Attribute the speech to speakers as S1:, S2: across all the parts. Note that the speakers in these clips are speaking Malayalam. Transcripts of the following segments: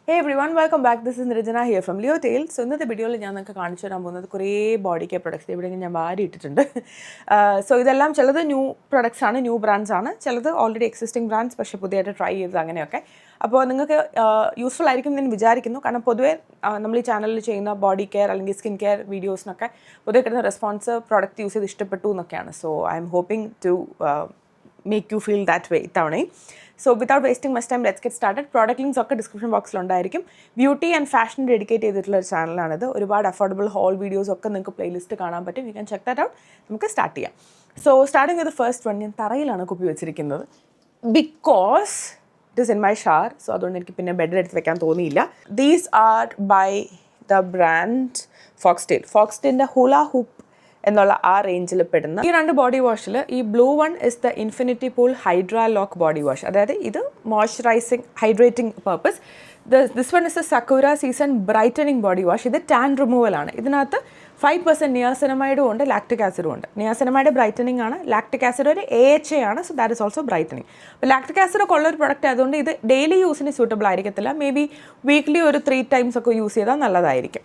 S1: Hey everyone, welcome back. This is Nirjana here from Leo Tales. So ഇന്നത്തെ വീഡിയോയിൽ ഞാൻ നിങ്ങൾക്ക് കാണിച്ചു തരാൻ പോകുന്നത് കുറേ ബോഡി കെയർ പ്രൊഡക്ട്സ് ഇവിടെ ഞാൻ വാരി ഇട്ടിട്ടുണ്ട്. സോ ഇതെല്ലാം ചിലത് ന്യൂ പ്രൊഡക്ട്സ് ആണ്, ന്യൂ ബ്രാൻഡ്സ് ആണ്, ചിലത് ഓൾറെഡി എക്സിസ്റ്റിംഗ് ബ്രാൻഡ്സ് പക്ഷേ പുതിയതായിട്ട് ട്രൈ ചെയ്തത് അങ്ങനെയൊക്കെ. അപ്പോൾ നിങ്ങൾക്ക് യൂസ്ഫുൾ ആയിരിക്കും എന്ന് ഞാൻ വിചാരിക്കുന്നു. കാരണം പൊതുവേ നമ്മൾ ഈ ചാനലിൽ ചെയ്യുന്ന ബോഡി കെയർ അല്ലെങ്കിൽ സ്കിൻ കെയർ വീഡിയോസിനൊക്കെ പൊതുവെ കിട്ടുന്ന റെസ്പോൺസ് പ്രോഡക്റ്റ് യൂസ് ചെയ്ത് ഇഷ്ടപ്പെട്ടു എന്നൊക്കെയാണ്. So I'm hoping to make you feel that way ഇത്തവണയും. So without wasting much time, let's get started. Product links ഒക്കെ ഡിസ്ക്രിപ്ഷൻ ബോക്സിൽ ഉണ്ടായിരിക്കും. ബ്യൂട്ടി ആൻഡ് ഫാഷൻ ഡെഡിക്കേറ്റ് ചെയ്തിട്ടുള്ള ഒരു ചാനലാണിത്. ഒരുപാട് അഫോർഡബിൾ ഹോൾ വീഡിയോസ് ഒക്കെ നിങ്ങൾക്ക് പ്ലേലിസ്റ്റ് കാണാൻ പറ്റും. You can check that out. നമുക്ക് സ്റ്റാർട്ട് ചെയ്യാം. So starting with first one, ഞാൻ തറയിലാണ് കുപ്പി വെച്ചിരിക്കുന്നത് because it is in my shower. So അതുകൊണ്ട് എനിക്ക് പിന്നെ ബെഡിൽ എടുത്ത് വെക്കാൻ തോന്നിയില്ല. These are by the brand Foxtail. ഫോക്സ്ടെയിലിൻ്റെ ഹുല ഹൂപ്പ് എന്നുള്ള ആ റേഞ്ചിൽ പെടുന്ന ഈ രണ്ട് ബോഡി വാഷിൽ ഈ blue one is the infinity pool hydra lock body wash. അതായത് ഇത് moisturising hydrating purpose. This one is a sakura season brightening body wash. ഇത് ടാൻ റിമൂവലാണ്. ഇതിനകത്ത് 5% നിയാസിനമൈഡും ഉണ്ട്, ലാക്റ്റിക് ആസിഡും ഉണ്ട്. നിയാസിനമൈഡ് ബ്രൈറ്റനിങ് ആണ്, ലാക്റ്റിക് ആസിഡ് ഒരു AHA ആണ്. So that is also brightening. അപ്പോൾ ലാക്റ്റിക് ആസിഡ് ഒക്കെ ഉള്ള ഒരു പ്രൊഡക്റ്റ് ആയതുകൊണ്ട് ഇത് ഡെയിലി യൂസിന് സ്യൂട്ടബിൾ ആയിരിക്കത്തില്ല. മേ ബി വീക്ക്ലി ഒരു 3 times ഒക്കെ യൂസ് ചെയ്താൽ നല്ലതായിരിക്കും.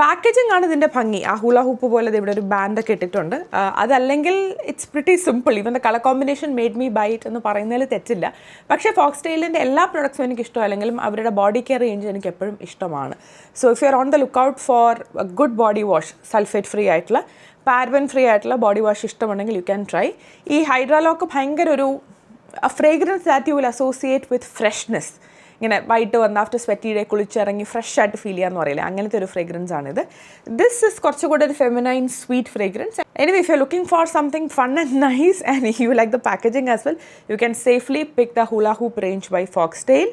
S1: പാക്കേജിങ് ആണ് ഇതിൻ്റെ ഭംഗി. ആ ഹൂല ഹൂപ്പ് പോലെ ഇവിടെ ഒരു ബാൻഡൊക്കെ ഇട്ടിട്ടുണ്ട്. അതല്ലെങ്കിൽ ഇറ്റ്സ് പ്രിറ്റി സിമ്പിൾ. ഇവൻ്റെ colour combination made me buy it എന്ന് പറയുന്നതിൽ തെറ്റില്ല. പക്ഷേ ഫോക്സ്ടെയിലിൻ്റെ എല്ലാ പ്രൊഡക്ട്സും എനിക്ക് ഇഷ്ടം, അല്ലെങ്കിലും അവരുടെ ബോഡി കെയർ റേഞ്ച് എനിക്ക് എപ്പോഴും ഇഷ്ടമാണ്. So if you R on the look out for A good body wash, sulphate free ആയിട്ടുള്ള, പാരബൻ ഫ്രീ ആയിട്ടുള്ള ബോഡി വാഷ് ഇഷ്ടമുണ്ടെങ്കിൽ യു ക്യാൻ ട്രൈ. ഈ ഹൈഡ്രാലോക്ക് ഭയങ്കര ഒരു fragrance that you will associate with freshness. ഇങ്ങനെ വൈകിട്ട് വന്ന് ആഫ്റ്റർ സ്വെറ്റി ഡേ കുളിച്ചിറങ്ങി ഫ്രഷ് ആയിട്ട് ഫീൽ ചെയ്യാന്ന് പറയില്ല, അങ്ങനത്തെ ഒരു ഫ്രേഗ്രൻസ് ആണിത്. ദിസ് ഇസ് കുറച്ചുകൂടെ ഒരു feminine sweet fragrance. Anyway if you looking for something fun and nice and you like the packaging as well, you can safely pick the hula hoop range by Foxtail.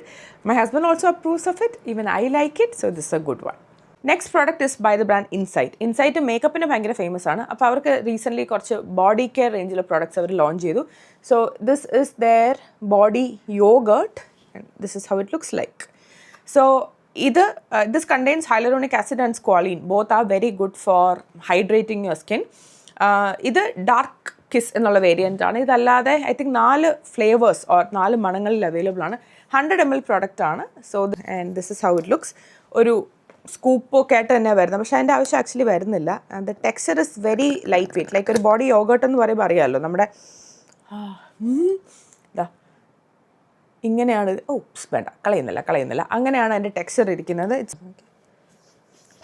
S1: My husband also approves of it. Even I like it. So this is a good one. Next product is by the brand Insight. Insight മേക്കപ്പിന് ഭയങ്കര ഫേമസ് ആണ്. അപ്പോൾ അവർക്ക് റീസെൻ്റ്ലി കുറച്ച് ബോഡി കെയർ റേഞ്ചിലെ പ്രോഡക്ട്സ് അവർ ലോഞ്ച് ചെയ്തു. So this is there body yoghurt and this is how it looks like. So this contains hyaluronic acid and squalene. Both are very good for hydrating your skin. ഇത് ഡാർക്ക് കിസ് എന്നുള്ള വേരിയൻ്റ് ആണ്. ഇതല്ലാതെ ഐ തിങ്ക് 4 ഫ്ലേവേഴ്സ് ഓർ 4 മണങ്ങളിൽ അവൈലബിൾ ആണ്. 100 ml പ്രോഡക്റ്റ് ആണ്. So and this is how it looks. ഒരു സ്കൂപ്പൊക്കെ ആയിട്ട് തന്നെ വരുന്നത്, പക്ഷേ അതിൻ്റെ ആവശ്യം ആക്ച്വലി വരുന്നില്ല. The texture is very lightweight, like ഒരു ബോഡി യോഗർട്ട് എന്ന് പറയുമ്പോൾ അറിയാമല്ലോ നമ്മുടെ ഇങ്ങനെയാണ്. വേണ്ട, കളയുന്നില്ല. അങ്ങനെയാണ് അതിൻ്റെ ടെക്സ്ചർ ഇരിക്കുന്നത്. ഇറ്റ്സ്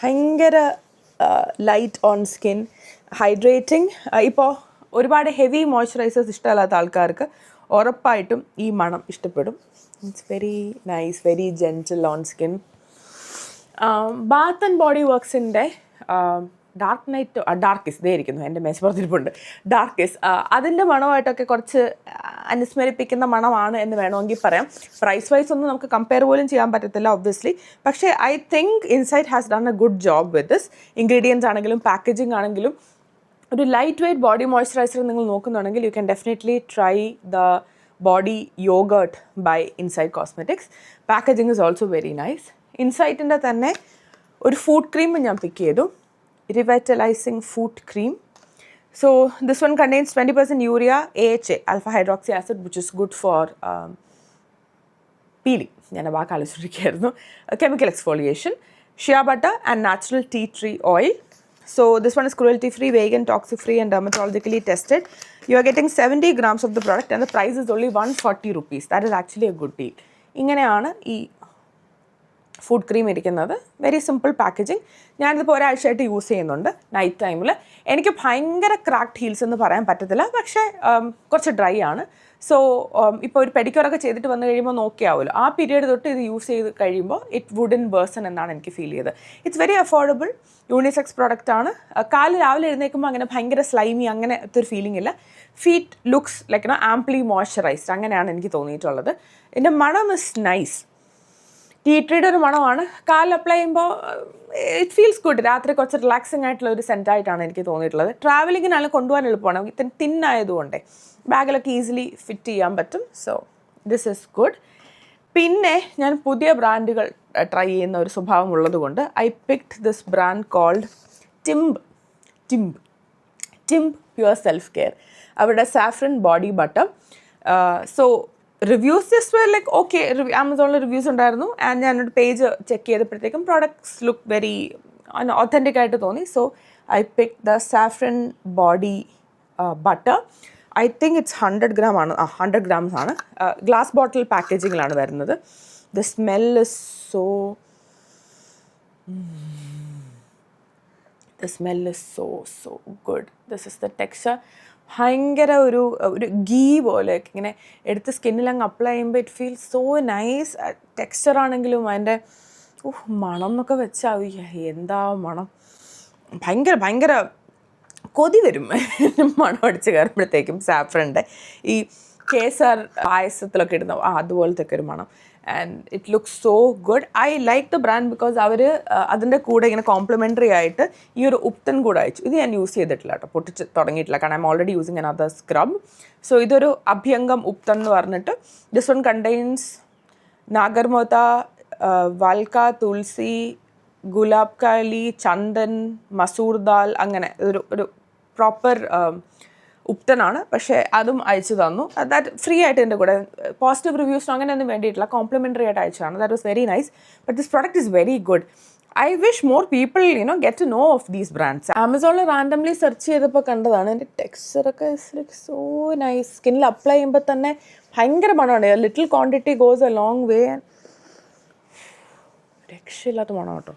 S1: ഭയങ്കര ലൈറ്റ് ഓൺ സ്കിൻ, ഹൈഡ്രേറ്റിംഗ്. ഇപ്പോൾ ഒരുപാട് ഹെവി മോയ്സ്ചറൈസേഴ്സ് ഇഷ്ടമല്ലാത്ത ആൾക്കാർക്ക് ഉറപ്പായിട്ടും ഈ മണം ഇഷ്ടപ്പെടും. It's very nice, very gentle on skin. Bath and body വർക്ക്സിൻ്റെ ഡാർക്കിസ് ദേ ഇരിക്കുന്നു, എൻ്റെ മേശപ്പുറത്തിരിപ്പുണ്ട്. ഡാർക്കിസ് അതിൻ്റെ മണമായിട്ടൊക്കെ കുറച്ച് അനുസ്മരിപ്പിക്കുന്ന മണമാണ് എന്ന് വേണമെങ്കിൽ പറയാം. പ്രൈസ് വൈസ് ഒന്നും നമുക്ക് കമ്പയർ പോലും ചെയ്യാൻ പറ്റത്തില്ല ഒബ്വിയസ്ലി. പക്ഷേ I think Insight has done a good job with this. Ingredients ആണെങ്കിലും പാക്കേജിങ് ആണെങ്കിലും ഒരു ലൈറ്റ് വെയ്റ്റ് ബോഡി മോയ്സ്ചറൈസർ നിങ്ങൾ നോക്കുന്നുണ്ടെങ്കിൽ you can definitely try the body yogurt by Insight cosmetics. Packaging is also very nice. ഇൻസൈറ്റിൻ്റെ തന്നെ ഒരു ഫുഡ് ക്രീം ഞാൻ പിക്ക് ചെയ്തു, revitalizing foot cream. So this one contains 20% urea, AHA, alpha hydroxy acid, which is good for peeling. ഞാൻ വാക്ക് ആലോചിച്ചിരിക്കുകയായിരുന്നു. Chemical exfoliation, shea butter and natural tea tree oil. So this one is cruelty free, vegan, toxic free and dermatologically tested. You are getting 70 grams of the product and the price is only 140 rupees. That is actually a good deal. ഇങ്ങനെയാണ് ഈ ഫുഡ് ക്രീം ഇരിക്കുന്നത്. Very simple packaging. ഞാനിതിപ്പോൾ ഒരാഴ്ചയായിട്ട് യൂസ് ചെയ്യുന്നുണ്ട് നൈറ്റ് ടൈമിൽ. എനിക്ക് ഭയങ്കര ക്രാക്ഡ് ഹീൽസ് എന്ന് പറയാൻ പറ്റത്തില്ല, പക്ഷേ കുറച്ച് ഡ്രൈ ആണ്. സോ ഇപ്പോൾ ഒരു പെഡിക്യൂറൊക്കെ ചെയ്തിട്ട് വന്നു കഴിയുമ്പോൾ നോക്കിയാവുമല്ലോ, ആ പീരീഡ് തൊട്ട് ഇത് യൂസ് ചെയ്ത് കഴിയുമ്പോൾ ഇറ്റ് വുഡൻ വേഴ്സൺ എന്നാണ് എനിക്ക് ഫീൽ ചെയ്തത്. It's very affordable, unisex product ആണ്. രാവിലെ എഴുന്നേൽക്കുമ്പോൾ അങ്ങനെ ഭയങ്കര സ്ലൈമി അങ്ങനത്തെ ഒരു ഫീലിംഗ് ഇല്ല. Feet looks like amply moisturised, അങ്ങനെയാണ് എനിക്ക് തോന്നിയിട്ടുള്ളത്. ഇതിൻ്റെ മണം ഇസ് നൈസ്. ടീ ട്രീയുടെ ഒരു മണമാണ്. കാലിൽ അപ്ലൈ ചെയ്യുമ്പോൾ ഇറ്റ് ഫീൽസ് ഗുഡ്. രാത്രി കുറച്ച് റിലാക്സിങ് ആയിട്ടുള്ള ഒരു സെൻറ്റായിട്ടാണ് എനിക്ക് തോന്നിയിട്ടുള്ളത്. ട്രാവലിങ്ങിനാലും കൊണ്ടുപോകാൻ എളുപ്പമാണ്, ഇത്തിരി തിന്നായതുകൊണ്ടേ ബാഗിലൊക്കെ ഈസിലി ഫിറ്റ് ചെയ്യാൻ പറ്റും. So this is good. പിന്നെ ഞാൻ പുതിയ ബ്രാൻഡുകൾ ട്രൈ ചെയ്യുന്ന ഒരു സ്വഭാവം ഉള്ളതുകൊണ്ട് I picked this brand called Timb pure self care. അവരുടെ saffron body butter. So reviews just were like okay, ആമസോണിൽ റിവ്യൂസ് ഉണ്ടായിരുന്നു ആൻഡ് ഞാനൊരു പേജ് ചെക്ക് ചെയ്തപ്പോഴത്തേക്കും പ്രോഡക്ട്സ് ലുക്ക് വെരി ഒത്തൻറ്റിക് ആയിട്ട് തോന്നി. So I pick the saffron body butter. I think it's 100 gram ആണ്, 100 grams ആണ്. ഗ്ലാസ് ബോട്ടിൽ പാക്കേജിങ്ങിലാണ് വരുന്നത്. The smell is so good. This is the texture. ഭയങ്കര ഒരു ഗീ പോലെ ഇങ്ങനെ എടുത്ത് സ്കിന്നിലങ്ങ് അപ്ലൈ ചെയ്യുമ്പോൾ ഇറ്റ് ഫീൽസ് സോ നൈസ്. ടെക്സ്ചറാണെങ്കിലും അതിൻ്റെ മണം എന്നൊക്കെ വെച്ചാൽ എന്താ മണം, ഭയങ്കര കൊതി വരും മണം അടിച്ച് കയറുമ്പോഴത്തേക്കും. സാഫ്രൻ്റെ ഈ കേസർ പായസത്തിലൊക്കെ ഇടുന്ന അതുപോലത്തെ ഒക്കെ ഒരു മണം. And it looks so good. I like the brand because അവർ അതിൻ്റെ കൂടെ ഇങ്ങനെ കോംപ്ലിമെൻ്ററി ആയിട്ട് ഈ ഒരു ഉപ്തൻ കൂടെ അയച്ചു. ഇത് ഞാൻ യൂസ് ചെയ്തിട്ടില്ല കേട്ടോ, പൊട്ടിച്ച് തുടങ്ങിയിട്ടില്ല, കാരണം I M already using another scrub. So ഇതൊരു അഭ്യംഗം ഉപ്തൻ എന്ന് പറഞ്ഞിട്ട്. ദിസ് വൺ കണ്ടെയ്ൻസ് നാഗർമോത്ത, വാൽക്ക, തുളസി, ഗുലാബ് കാലി, ചന്ദൻ, മസൂർ ദാൽ, അങ്ങനെ ഒരു പ്രോപ്പർ ഉപ്തനാണ്. പക്ഷേ അതും അയച്ചു തന്നു. ദാറ്റ് ഫ്രീ ആയിട്ട് എൻ്റെ കൂടെ, പോസിറ്റീവ് റിവ്യൂസിനോ അങ്ങനെയൊന്നും വേണ്ടിയിട്ടില്ല, കോംപ്ലിമെൻ്ററി ആയിട്ട് അയച്ചതാണ്. That was very nice. But this product is very good. I wish more people get to know of these brands. ആമസോണിൽ റാൻഡംലി സെർച്ച് ചെയ്തപ്പോൾ കണ്ടതാണ്. എൻ്റെ ടെക്സ്ചറൊക്കെ ഇസ് ലൈക്ക് സോ നൈസ്. സ്കിന്നിൽ അപ്ലൈ ചെയ്യുമ്പോൾ തന്നെ ഭയങ്കര മണമാണ്. Little quantity goes a long way. രക്ഷയില്ലാത്ത മണം കേട്ടോ.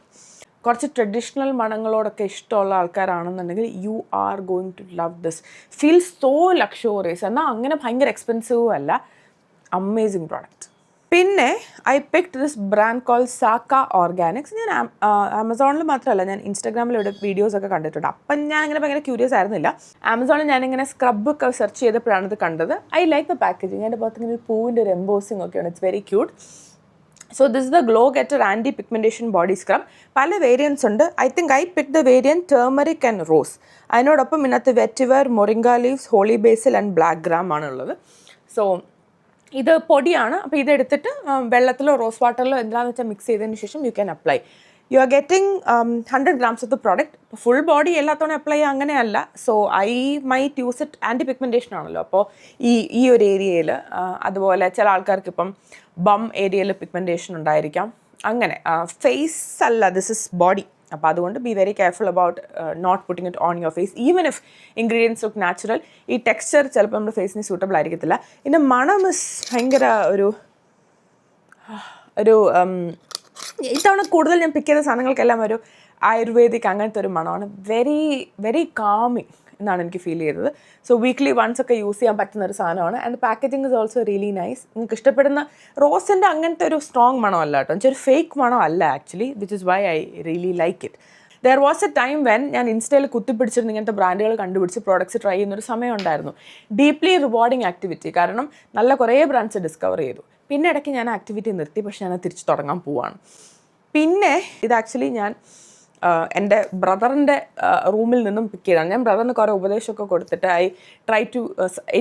S1: കുറച്ച് ട്രഡീഷണൽ മണങ്ങളോടൊക്കെ ഇഷ്ടമുള്ള ആൾക്കാരാണെന്നുണ്ടെങ്കിൽ you are going to love this. Feel so luxurious. എന്നാൽ അങ്ങനെ ഭയങ്കര എക്സ്പെൻസീവും അല്ല. Amazing product. പിന്നെ I picked this brand called Saka organics. ഞാൻ ആമസോണിൽ മാത്രമല്ല, ഞാൻ ഇൻസ്റ്റാഗ്രാമിൽ ഇവിടെ വീഡിയോസൊക്കെ കണ്ടിട്ടുണ്ട്. അപ്പം ഞാൻ അങ്ങനെ ഭയങ്കര ക്യൂരിയസ് ആയിരുന്നില്ല. ആമസോണിൽ ഞാനിങ്ങനെ സ്ക്രബൊക്കെ സെർച്ച് ചെയ്തപ്പോഴാണ് ഇത് കണ്ടത്. I like the packaging. എൻ്റെ പുറത്ത് ഇങ്ങനെ ഒരു പൂവിൻ്റെ ഒരു എംബോസിങ് ഒക്കെയാണ്. It's very cute. So this is the glow getter anti pigmentation body scrub. പല വേരിയൻസ് ഉണ്ട്. I think I pick the variant turmeric and rose. അതിനോടൊപ്പം ഇതിനകത്ത് vetiver, moringa leaves, holy basil and black gram ആണുള്ളത്. സോ ഇത് പൊടിയാണ്. അപ്പോൾ ഇതെടുത്തിട്ട് വെള്ളത്തിലോ റോസ് വാട്ടറിലോ എന്താണെന്ന് വെച്ചാൽ മിക്സ് ചെയ്തതിന് ശേഷം you can apply. You are getting 100 grams of the product. Full body എല്ലാത്തോടെ അപ്ലൈ ചെയ്യുക അങ്ങനെയല്ല. So I might use it. Anti pigmentation ആണല്ലോ, അപ്പോൾ ഈ ഒരു ഏരിയയിൽ. അതുപോലെ ചില ആൾക്കാർക്ക് ഇപ്പം ബം ഏരിയയിൽ പിഗ്മെൻറ്റേഷൻ ഉണ്ടായിരിക്കാം. അങ്ങനെ ഫേസ് അല്ല, ദിസ് ഇസ് ബോഡി. അപ്പോൾ അതുകൊണ്ട് be very careful about not putting it on your face. Even if ingredients look natural, ഈ ടെക്സ്ചർ ചിലപ്പോൾ നമ്മുടെ ഫേസിന് സൂട്ടബിൾ ആയിരിക്കത്തില്ല. ഇതിൻ്റെ മണം ഇസ് ഭയങ്കര ഒരു ഇത്തവണ കൂടുതൽ ഞാൻ പിക്ക് ചെയ്ത സാധനങ്ങൾക്കെല്ലാം ഒരു ആയുർവേദിക് അങ്ങനത്തെ ഒരു മണമാണ്. വെരി കാമിങ് എന്നാണ് എനിക്ക് ഫീൽ ചെയ്തത്. സോ വീക്ക്ലി വൺസ് ഒക്കെ യൂസ് ചെയ്യാൻ പറ്റുന്ന ഒരു സാധനമാണ്. And packaging is also really nice. നിങ്ങൾക്ക് ഇഷ്ടപ്പെടുന്ന റോസിൻ്റെ അങ്ങനത്തെ ഒരു സ്ട്രോങ് മണമല്ല കേട്ടോ, ഒരു ഫേക്ക് മണം അല്ല actually, which is why I really like it. There was a time when ഞാൻ ഇൻസ്റ്റയിൽ കുത്തിപ്പിടിച്ചിരുന്ന ഇങ്ങനത്തെ ബ്രാൻഡുകൾ കണ്ടുപിടിച്ച് പ്രോഡക്റ്റ്സ് ട്രൈ ചെയ്യുന്നൊരു സമയം ഉണ്ടായിരുന്നു. Deeply rewarding activity. കാരണം നല്ല കുറേ ബ്രാൻഡ്സ് ഡിസ്കവർ ചെയ്തു. പിന്നെ ഇടയ്ക്ക് ഞാൻ ആക്ടിവിറ്റി നിർത്തി. പക്ഷേ ഞാൻ തിരിച്ച് തുടങ്ങാൻ പോവാണ്. പിന്നെ ഇത് ആക്ച്വലി ഞാൻ എൻ്റെ ബ്രദറിൻ്റെ റൂമിൽ നിന്നും പിക്ക് ചെയ്താണ്. ഞാൻ ബ്രദറിന് കുറേ ഉപദേശമൊക്കെ കൊടുത്തിട്ട് I try to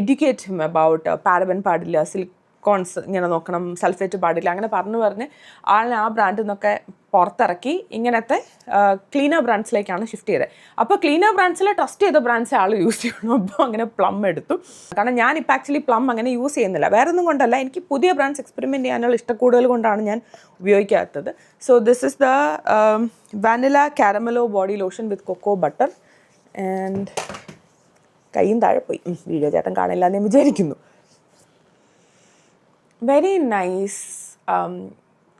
S1: educate him about paraben പാടില്ല, സിലിക്കോൺസ് ഇങ്ങനെ നോക്കണം, സൾഫേറ്റ് പാടില്ല, അങ്ങനെ പറഞ്ഞ് ആളിനെ ആ ബ്രാൻഡിൽ നിന്നൊക്കെ പുറത്തിറക്കി ഇങ്ങനത്തെ ക്ലീനർ ബ്രാൻഡ്സിലേക്കാണ് ഷിഫ്റ്റ് ചെയ്തത്. അപ്പോൾ ക്ലീനർ ബ്രാൻഡ്സിൽ ട്രസ്റ്റ് ചെയ്ത ബ്രാൻഡ്സ് ആൾ യൂസ് ചെയ്യണം. അപ്പോൾ അങ്ങനെ പ്ലം എടുത്തു. കാരണം ഞാനിപ്പോൾ ആക്ച്വലി പ്ലം അങ്ങനെ യൂസ് ചെയ്യുന്നില്ല, വേറെ ഒന്നും കൊണ്ടല്ല, എനിക്ക് പുതിയ ബ്രാൻഡ്സ് എക്സ്പെരിമെൻറ്റ് ചെയ്യാനുള്ള ഇഷ്ടക്കൂടുതൽ കൊണ്ടാണ് ഞാൻ ഉപയോഗിക്കാത്തത്. So this is the vanilla caramello body lotion with cocoa butter. And കയ്യും താഴെ പോയി, വീഡിയോ ചേട്ടൻ കാണില്ല എന്ന് ഞാൻ വിചാരിക്കുന്നു. Very nice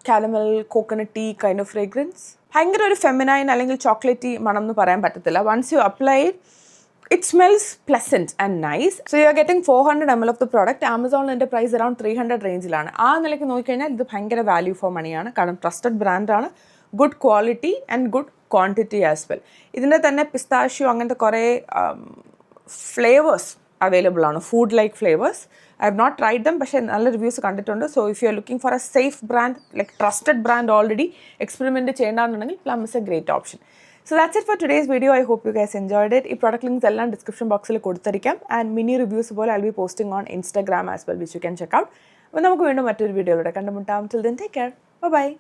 S1: caramel coconut tea kind of fragrance. ഭയങ്കര ഒരു ഫെമിനൈൻ അല്ലെങ്കിൽ ചോക്ലേറ്റി മണം എന്ന് പറയാൻ പറ്റത്തില്ല. Once you apply it smells pleasant and nice. So you are getting 400 ml of the product. ആമസോണിൽ എൻ്റെ പ്രൈസ് അറൌണ്ട് 300 റേഞ്ചിലാണ്. ആ നിലയ്ക്ക് നോക്കിക്കഴിഞ്ഞാൽ ഇത് ഭയങ്കര വാല്യൂ ഫോർ മണിയാണ്. കാരണം ട്രസ്റ്റഡ് ബ്രാൻഡാണ്, good quality and good quantity as well. ഇതിൻ്റെ തന്നെ പിസ്താഷ്യോ അങ്ങനത്തെ കുറേ ഫ്ലേവേഴ്സ് അവൈലബിൾ ആണ്, food like flavours. I have not tried them, പക്ഷേ നല്ല റിവ്യൂസ് കണ്ടിട്ടുണ്ട്. So if you are looking for a safe brand, like trusted brand already experiment ചെയ്യണമെന്നുണ്ടെങ്കിൽ Plum is a great option. So that's it for today's video. I hope you guys enjoyed it. ഈ product links എല്ലാം ഡിസ്ക്രിപ്ഷൻ ബോക്സിൽ കൊടുത്തിരിക്കാം. ആൻഡ് മിനി റിവ്യൂസ് പോലെ I'll be posting on Instagram as well, which you can check out. അപ്പോൾ നമുക്ക് വീണ്ടും മറ്റൊരു വീഡിയോയിലൂടെ കണ്ടുമുട്ടാം. Till then, take care. Bye bye.